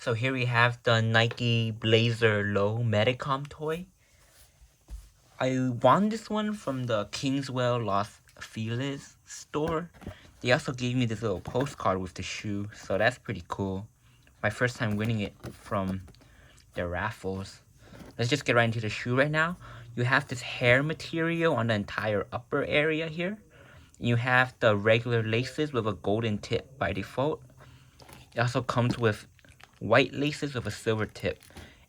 So here we have the Nike Blazer Low Medicom toy. I won this one from the Kingswell Los Feliz store. They also gave me this little postcard with the shoe, so that's pretty cool. My first time winning it from their raffles. Let's just get right into the shoe right now. You have this hair material on the entire upper area here. You have the regular laces with a golden tip by default. It also comes with white laces with a silver tip.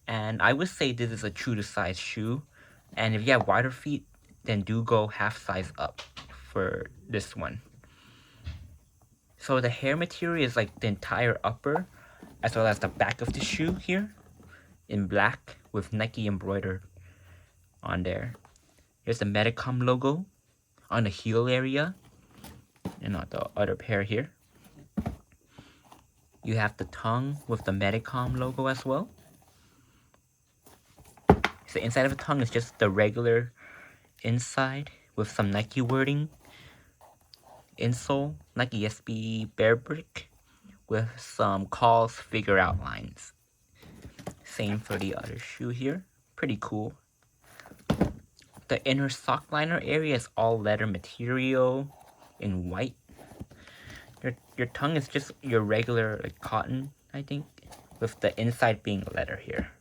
And I would say this is a true to size shoe. And if you have wider feet, then do go half size up for this one. So the hair material is like the entire upper as well as the back of the shoe here in black with Nike embroidered on there. Here's the medicom logo on the heel area and on the other pair here. You have the tongue with the medicom logo as well. So the inside of the tongue is just the regular inside with some Nike wording. Insole, Nike SB Bear Brick with some calls figure outlines. Same for the other shoe here. Pretty cool. The inner sock liner area is all leather material in white. Your tongue is just your regular like cotton, I think, with the inside being leather here.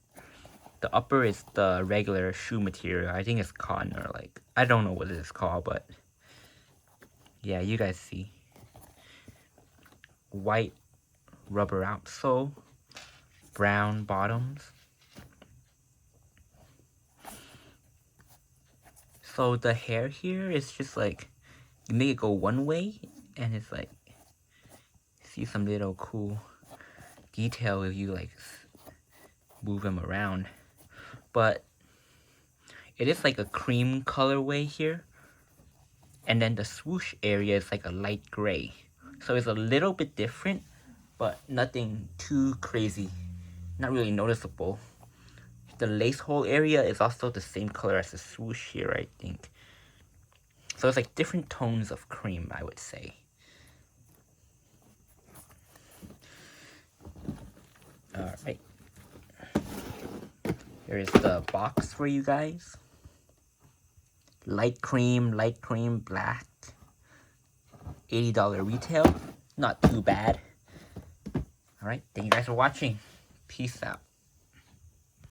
The upper is the regular shoe material. I think it's cotton or like, I don't know what it is called, but yeah, you guys see. White rubber outsole, brown bottoms. So the hair here is just like, you make it go one way and it's like, see some little cool detail if you like move them around. But it is like a cream colorway here. And then the swoosh area is like a light gray. So it's a little bit different, but nothing too crazy. Not really noticeable. The lace hole area is also the same color as the swoosh here, I think. So it's like different tones of cream, I would say. Alright. Here is the box for you guys. Light cream, black. $80 retail. Not too bad. Alright, thank you guys for watching. Peace out.